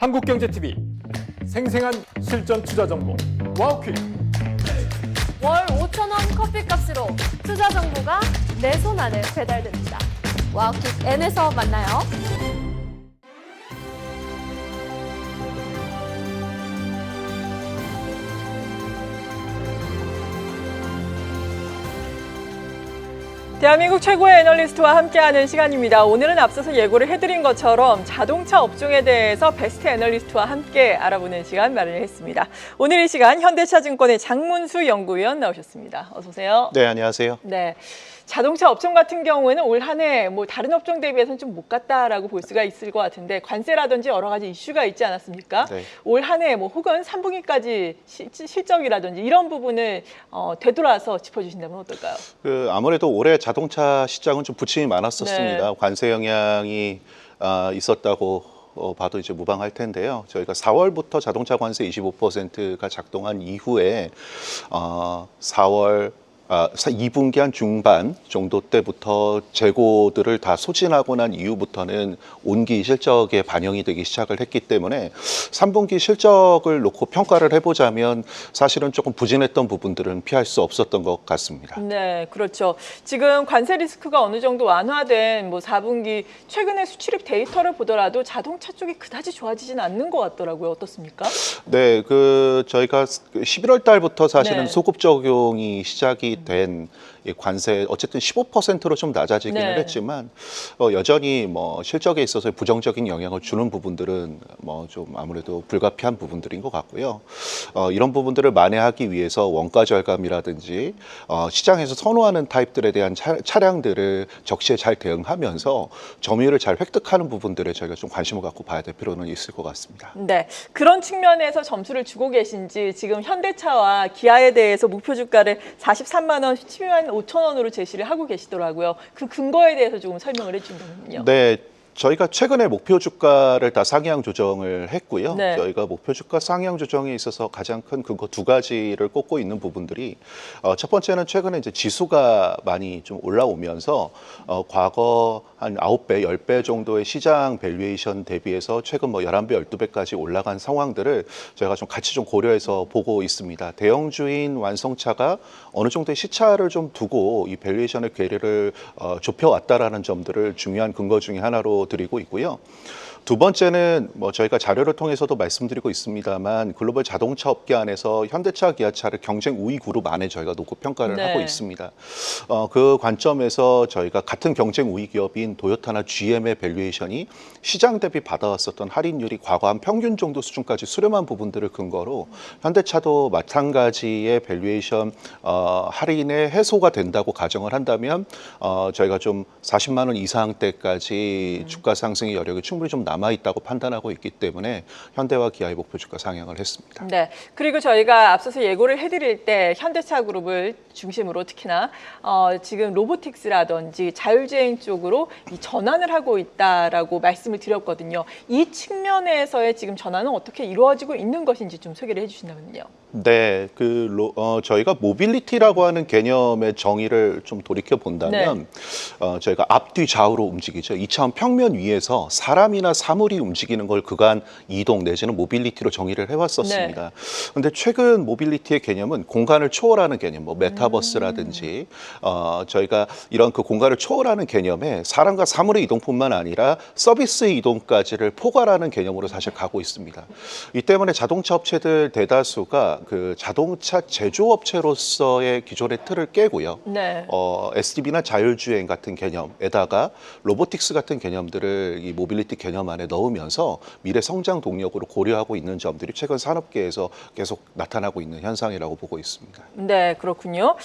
한국경제TV 생생한 실전 투자 정보 와우퀴. 월 5,000원 커피값으로 투자 정보가 내 손 안에 배달됩니다. 와우킥 N에서 만나요. 대한민국 최고의 애널리스트와 함께하는 시간입니다. 오늘은 앞서서 예고를 해드린 것처럼 자동차 업종에 대해서 베스트 애널리스트와 함께 알아보는 시간 마련했습니다. 오늘 이 시간 현대차증권의 장문수 연구위원 나오셨습니다. 어서 오세요. 네, 안녕하세요. 네. 자동차 업종 같은 경우에는 올 한 해 뭐 다른 업종 대비해서는 좀 못 갔다라고 볼 수가 있을 것 같은데 관세라든지 여러 가지 이슈가 있지 않았습니까? 네. 올 한 해 뭐 혹은 3분기까지 실적이라든지 이런 부분을 되돌아서 짚어주신다면 어떨까요? 아무래도 올해 자동차 시장은 좀 부침이 많았었습니다. 네. 관세 영향이 있었다고 봐도 이제 무방할 텐데요. 저희가 4월부터 자동차 관세 25%가 작동한 이후에 2분기 한 중반 정도 때부터 재고들을 다 소진하고 난 이후부터는 온기 실적에 반영이 되기 시작을 했기 때문에 3분기 실적을 놓고 평가를 해보자면 사실은 조금 부진했던 부분들은 피할 수 없었던 것 같습니다. 네, 그렇죠. 지금 관세 리스크가 어느 정도 완화된 뭐 4분기 최근에 수출입 데이터를 보더라도 자동차 쪽이 그다지 좋아지진 않는 것 같더라고요. 어떻습니까? 네, 저희가 11월 달부터 사실은 네. 소급 적용이 시작이 된 이 관세 어쨌든 15%로 좀 낮아지기는 네. 했지만 여전히 뭐 실적에 있어서 부정적인 영향을 주는 부분들은 뭐 좀 아무래도 불가피한 부분들인 것 같고요. 이런 부분들을 만회하기 위해서 원가 절감이라든지 시장에서 선호하는 타입들에 대한 차량들을 적시에 잘 대응하면서 점유율을 잘 획득하는 부분들에 저희가 좀 관심을 갖고 봐야 될 필요는 있을 것 같습니다. 네, 그런 측면에서 점수를 주고 계신지 지금 현대차와 기아에 대해서 목표 주가를 43만 원, 12만 5천 원으로 제시를 하고 계시더라고요. 그 근거에 대해서 조금 설명을 해주신다면요. 네. 저희가 최근에 목표 주가를 다 상향 조정을 했고요. 네. 저희가 목표 주가 상향 조정에 있어서 가장 큰 근거 두 가지를 꼽고 있는 부분들이 첫 번째는 최근에 이제 지수가 많이 좀 올라오면서 과거 한 9배, 10배 정도의 시장 밸류에이션 대비해서 최근 뭐 11배, 12배까지 올라간 상황들을 저희가 좀 같이 좀 고려해서 보고 있습니다. 대형주인 완성차가 어느 정도의 시차를 좀 두고 이 밸류에이션의 괴리를 좁혀왔다라는 점들을 중요한 근거 중에 하나로 드리고 있고요. 두 번째는 뭐 저희가 자료를 통해서도 말씀드리고 있습니다만 글로벌 자동차 업계 안에서 현대차, 기아차를 경쟁 우위 그룹 안에 저희가 놓고 평가를 네. 하고 있습니다. 그 관점에서 저희가 같은 경쟁 우위 기업인 도요타나 GM의 밸류에이션이 시장 대비 받아왔었던 할인율이 과거 한 평균 정도 수준까지 수렴한 부분들을 근거로 현대차도 마찬가지의 밸류에이션 할인의 해소가 된다고 가정을 한다면 저희가 좀 40만 원 이상대까지 주가 상승의 여력이 충분히 좀 남아있다고 판단하고 있기 때문에 현대와 기아의 목표 주가 상향을 했습니다. 네, 그리고 저희가 앞서서 예고를 해드릴 때 현대차 그룹을 중심으로 특히나 지금 로보틱스라든지 자율주행 쪽으로 이 전환을 하고 있다라고 말씀을 드렸거든요. 이 측면에서의 지금 전환은 어떻게 이루어지고 있는 것인지 좀 소개를 해주신다면요. 네, 저희가 모빌리티라고 하는 개념의 정의를 좀 돌이켜 본다면 저희가 앞뒤 좌우로 움직이죠. 2차원 평면 위에서 사람이나 사물이 움직이는 걸 그간 이동 내지는 모빌리티로 정의를 해왔었습니다. 그런데 최근 모빌리티의 개념은 공간을 초월하는 개념, 뭐 메타버스라든지 저희가 이런 그 공간을 초월하는 개념에 사람과 사물의 이동뿐만 아니라 서비스의 이동까지를 포괄하는 개념으로 사실 가고 있습니다. 이 때문에 자동차 업체들 대다수가 그 자동차 제조업체로서의 기존의 틀을 깨고요. 네. SDV나 자율주행 같은 개념에다가 로보틱스 같은 개념들을 이 모빌리티 개념 안에 넣으면서 미래 성장 동력으로 고려하고 있는 점들이 최근 산업계에서 계속 나타나고 있는 현상이라고 보고 있습니다. 네, 그렇군요.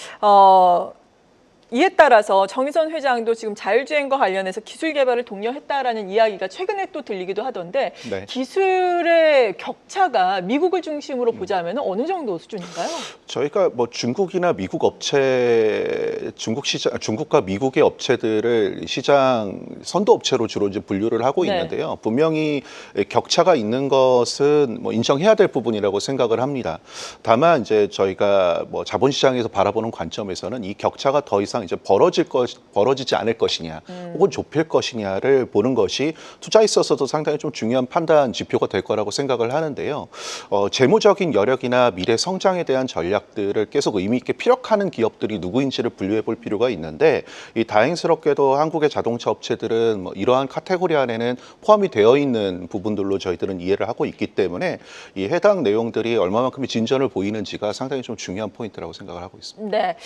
이에 따라서 정의선 회장도 지금 자율주행과 관련해서 기술 개발을 독려했다라는 이야기가 최근에 또 들리기도 하던데 네. 기술의 격차가 미국을 중심으로 보자면 어느 정도 수준인가요? 저희가 뭐 중국이나 미국 업체, 중국과 미국의 업체들을 시장 선도 업체로 주로 이제 분류를 하고 네. 있는데요. 분명히 격차가 있는 것은 뭐 인정해야 될 부분이라고 생각을 합니다. 다만 이제 저희가 뭐 자본시장에서 바라보는 관점에서는 이 격차가 더 이상 이상 이제 벌어지지 않을 것이냐, 혹은 좁힐 것이냐를 보는 것이 투자에 있어서도 상당히 좀 중요한 판단 지표가 될 거라고 생각을 하는데요. 재무적인 여력이나 미래 성장에 대한 전략들을 계속 의미 있게 피력하는 기업들이 누구인지를 분류해 볼 필요가 있는데, 이 다행스럽게도 한국의 자동차 업체들은 뭐 이러한 카테고리 안에는 포함이 되어 있는 부분들로 저희들은 이해를 하고 있기 때문에 이 해당 내용들이 얼마만큼의 진전을 보이는지가 상당히 좀 중요한 포인트라고 생각을 하고 있습니다. 네,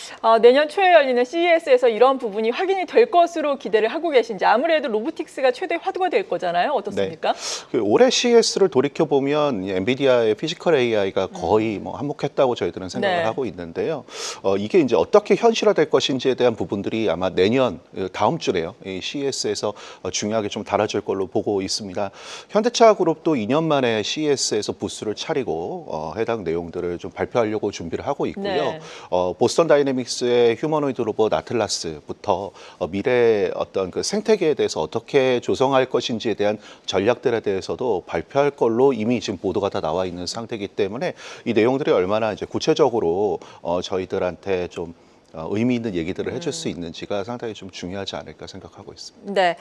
내년 초에 열리는 CES에서 이런 부분이 확인이 될 것으로 기대를 하고 계신지. 아무래도 로보틱스가 최대 화두가 될 거잖아요. 어떻습니까? 네. 올해 CES를 돌이켜 보면 엔비디아의 피지컬 AI가 거의 뭐 한몫했다고 저희들은 생각을 네. 하고 있는데요. 이게 이제 어떻게 현실화될 것인지에 대한 부분들이 아마 내년 다음 주래요. 이 CES에서 중요하게 좀 다뤄질 걸로 보고 있습니다. 현대차 그룹도 2년 만에 CES에서 부스를 차리고 해당 내용들을 좀 발표하려고 준비를 하고 있고요. 네. 보스턴 다이내믹스의 휴머노이드 로봇 아틀라스부터 미래 어떤 그 생태계에 대해서 어떻게 조성할 것인지에 대한 전략들에 대해서도 발표할 걸로 이미 지금 보도가 다 나와 있는 상태이기 때문에 이 내용들이 얼마나 이제 구체적으로 저희들한테 좀 의미 있는 얘기들을 해줄 수 있는지가 상당히 좀 중요하지 않을까 생각하고 있습니다. 네.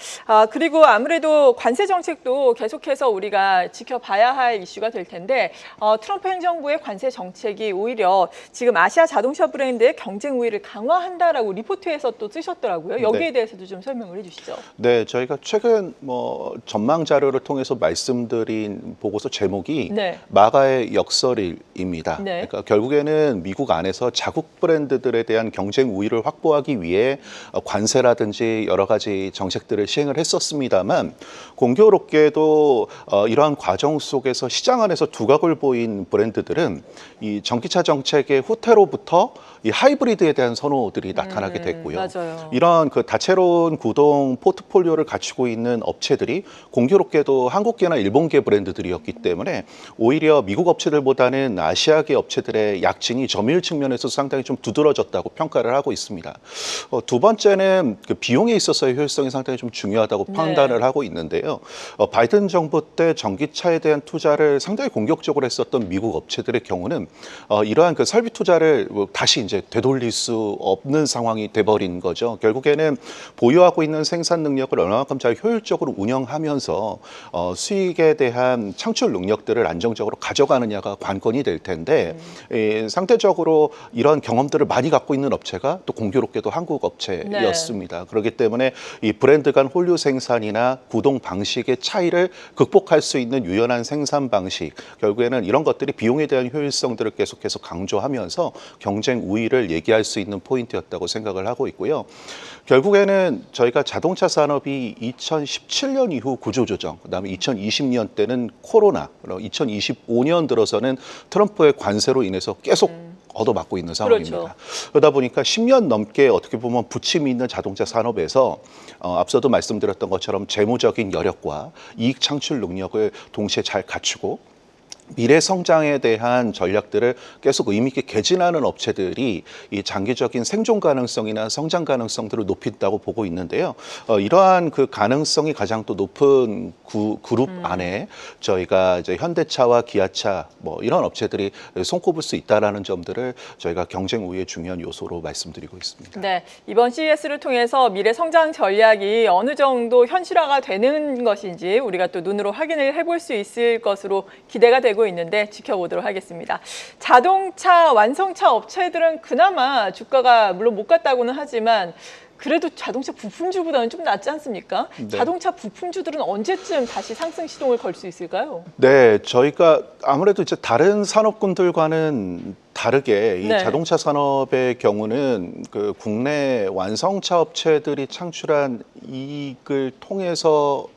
그리고 아무래도 관세 정책도 계속해서 우리가 지켜봐야 할 이슈가 될 텐데, 트럼프 행정부의 관세 정책이 오히려 지금 아시아 자동차 브랜드의 경쟁 우위를 강화한다라고 리포트에서 또 쓰셨더라고요. 여기에 네. 대해서도 좀 설명을 해주시죠. 네, 저희가 최근 뭐 전망 자료를 통해서 말씀드린 보고서 제목이 네. 마가의 역설입니다. 네. 그러니까 결국에는 미국 안에서 자국 브랜드들에 대한 경쟁 우위를 확보하기 위해 관세라든지 여러 가지 정책들을 시행을 했었습니다만, 공교롭게도 이러한 과정 속에서 시장 안에서 두각을 보인 브랜드들은 이 전기차 정책의 후퇴로부터 이 하이브리드에 대한 선호들이 나타나게 됐고요. 맞아요. 이런 그 다채로운 구동 포트폴리오를 갖추고 있는 업체들이 공교롭게도 한국계나 일본계 브랜드들이었기 때문에 오히려 미국 업체들보다는 아시아계 업체들의 약진이 점유율 측면에서 상당히 좀 두드러졌다고 평가를 하고 있습니다. 두 번째는 그 비용에 있어서의 효율성이 상당히 좀 중요하다고 판단을 하고 있는데요. 바이든 정부 때 전기차에 대한 투자를 상당히 공격적으로 했었던 미국 업체들의 경우는 이러한 그 설비 투자를 다시 이제 되돌릴 수 없는 상황이 돼버린 거죠. 결국에는 보유하고 있는 생산 능력을 얼마만큼 잘 효율적으로 운영하면서 수익에 대한 창출 능력들을 안정적으로 가져가느냐가 관건이 될 텐데, 상대적으로 이런 경험들을 많이 갖고 있는 업체가 또 공교롭게도 한국 업체였습니다. 그렇기 때문에 이 브랜드 간 홀류 생산이나 구동 방식의 차이를 극복할 수 있는 유연한 생산 방식, 결국에는 이런 것들이 비용에 대한 효율성들을 계속해서 강조하면서 경쟁 우위를 얘기할 수 있는 포인트였다고 생각을 하고 있고요. 결국에는 저희가 자동차 산업이 2017년 이후 구조조정, 그다음에 2020년 때는 코로나, 2025년 들어서는 트럼프의 관세로 인해서 계속 얻어맞고 있는 상황입니다. 그렇죠. 그러다 보니까 10년 넘게 어떻게 보면 부침이 있는 자동차 산업에서 앞서도 말씀드렸던 것처럼 재무적인 여력과 이익 창출 능력을 동시에 잘 갖추고 미래 성장에 대한 전략들을 계속 의미 있게 개진하는 업체들이 이 장기적인 생존 가능성이나 성장 가능성들을 높인다고 보고 있는데요. 이러한 그 가능성이 가장 또 높은 그룹 안에 저희가 이제 현대차와 기아차 뭐 이런 업체들이 손꼽을 수 있다라는 점들을 저희가 경쟁 우위의 중요한 요소로 말씀드리고 있습니다. 네, 이번 CES를 통해서 미래 성장 전략이 어느 정도 현실화가 되는 것인지 우리가 또 눈으로 확인을 해볼 수 있을 것으로 기대가 되고 있는데 지켜보도록 하겠습니다. 자동차 완성차 업체들은 그나마 주가가 물론 못 갔다고는 하지만 그래도 자동차 부품주보다는 좀 낫지 않습니까? 네. 자동차 부품주들은 언제쯤 다시 상승 시동을 걸 수 있을까요? 네, 저희가 아무래도 이제 다른 산업군들과는 다르게 이 네. 자동차 산업의 경우는 그 국내 완성차 업체들이 창출한 이익을 통해서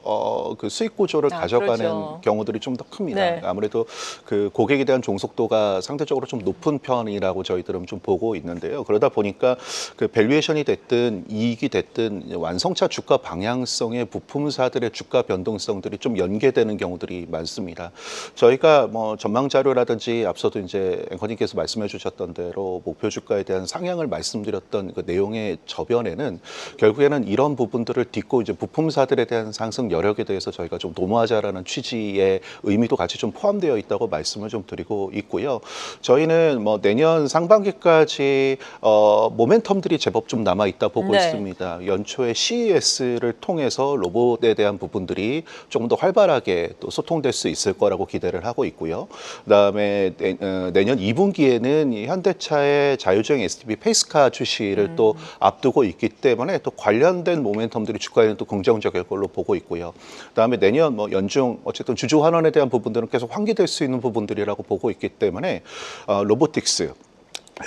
그 수익 구조를 가져가는 그렇죠. 경우들이 좀 더 큽니다. 네. 아무래도 그 고객에 대한 종속도가 상대적으로 좀 높은 편이라고 저희들은 좀 보고 있는데요. 그러다 보니까 그 밸류에이션이 됐든 이익이 됐든 완성차 주가 방향성의 부품사들의 주가 변동성들이 좀 연계되는 경우들이 많습니다. 저희가 뭐 전망 자료라든지 앞서도 이제 앵커님께서 말씀 말씀해 주셨던 대로 목표 주가에 대한 상향을 말씀드렸던 그 내용의 저변에는 결국에는 이런 부분들을 딛고 이제 부품사들에 대한 상승 여력에 대해서 저희가 좀 도모하자라는 취지의 의미도 같이 좀 포함되어 있다고 말씀을 좀 드리고 있고요. 저희는 뭐 내년 상반기까지 모멘텀들이 제법 좀 남아 있다 보고 네. 있습니다. 연초에 CES를 통해서 로봇에 대한 부분들이 조금 더 활발하게 또 소통될 수 있을 거라고 기대를 하고 있고요. 그다음에 내년 2분기에는 이 현대차의 자율주행 SDV 페이스카 출시를 또 앞두고 있기 때문에 또 관련된 모멘텀들이 주가에는 또 긍정적일 걸로 보고 있고요. 그다음에 내년 뭐 연중 어쨌든 주주 환원에 대한 부분들은 계속 환기될 수 있는 부분들이라고 보고 있기 때문에 로보틱스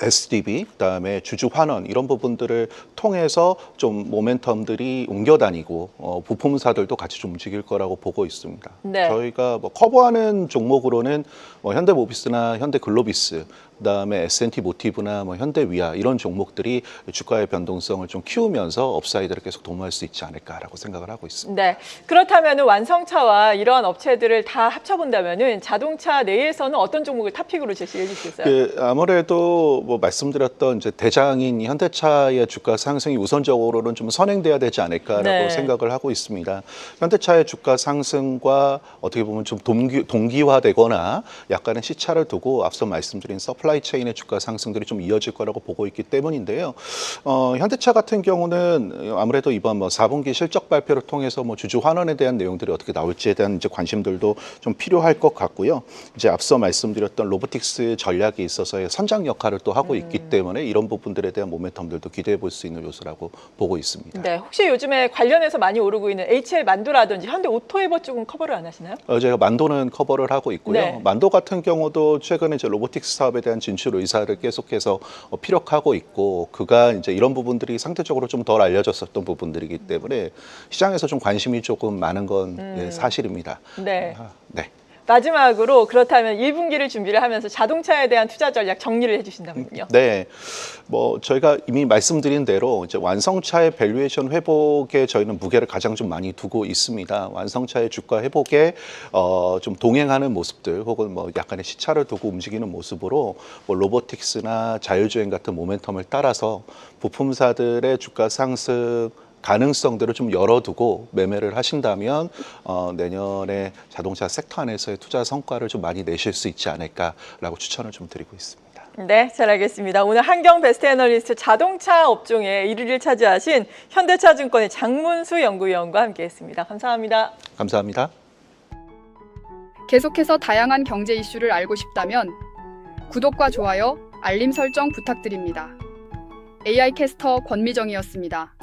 SDV, 그다음에 주주 환원 이런 부분들을 통해서 좀 모멘텀들이 옮겨다니고 부품사들도 같이 좀 움직일 거라고 보고 있습니다. 네. 저희가 뭐 커버하는 종목으로는 뭐 현대모비스나 현대글로비스, 그다음에 S&T 모티브나 뭐 현대위아 이런 종목들이 주가의 변동성을 좀 키우면서 업사이드를 계속 도모할 수 있지 않을까라고 생각을 하고 있습니다. 네. 그렇다면 완성차와 이러한 업체들을 다 합쳐본다면은 자동차 내에서는 어떤 종목을 탑픽으로 제시해 주시겠어요? 아무래도 뭐 말씀드렸던 이제 대장인 현대차의 주가 상승이 우선적으로는 좀 선행돼야 되지 않을까라고 네. 생각을 하고 있습니다. 현대차의 주가 상승과 어떻게 보면 좀 동기화되거나 약간의 시차를 두고 앞서 말씀드린 서플라이 체인의 주가 상승들이 좀 이어질 거라고 보고 있기 때문인데요. 현대차 같은 경우는 아무래도 이번 뭐 4분기 실적 발표를 통해서 뭐 주주 환원에 대한 내용들이 어떻게 나올지에 대한 이제 관심들도 좀 필요할 것 같고요. 이제 앞서 말씀드렸던 로보틱스 전략이 있어서의 선장 역할을 또 하고 있기 때문에 이런 부분들에 대한 모멘텀들도 기대해 볼 수 있는 요소라고 보고 있습니다. 네. 혹시 요즘에 관련해서 많이 오르고 있는 HL 만도라든지 현대 오토에버 쪽은 커버를 안 하시나요? 제가 만도는 커버를 하고 있고요. 네. 만도 같은 경우도 최근에 이제 로보틱스 사업에 대한 진출 의사를 계속해서 피력하고 있고, 그가 이제 이런 부분들이 상대적으로 좀 덜 알려졌었던 부분들이기 때문에 시장에서 좀 관심이 조금 많은 건 사실입니다. 네. 네. 마지막으로 그렇다면 1분기를 준비를 하면서 자동차에 대한 투자 전략 정리를 해주신다면요. 네, 뭐 저희가 이미 말씀드린 대로 이제 완성차의 밸류에이션 회복에 저희는 무게를 가장 좀 많이 두고 있습니다. 완성차의 주가 회복에 좀 동행하는 모습들 혹은 뭐 약간의 시차를 두고 움직이는 모습으로 뭐 로보틱스나 자율주행 같은 모멘텀을 따라서 부품사들의 주가 상승 가능성들을 좀 열어두고 매매를 하신다면 내년에 자동차 섹터 안에서의 투자 성과를 좀 많이 내실 수 있지 않을까라고 추천을 좀 드리고 있습니다. 네, 잘 알겠습니다. 오늘 한경 베스트 애널리스트 자동차 업종의 1위를 차지하신 현대차증권의 장문수 연구위원과 함께했습니다. 감사합니다. 감사합니다. 계속해서 다양한 경제 이슈를 알고 싶다면 구독과 좋아요, 알림 설정 부탁드립니다. AI 캐스터 권미정이었습니다.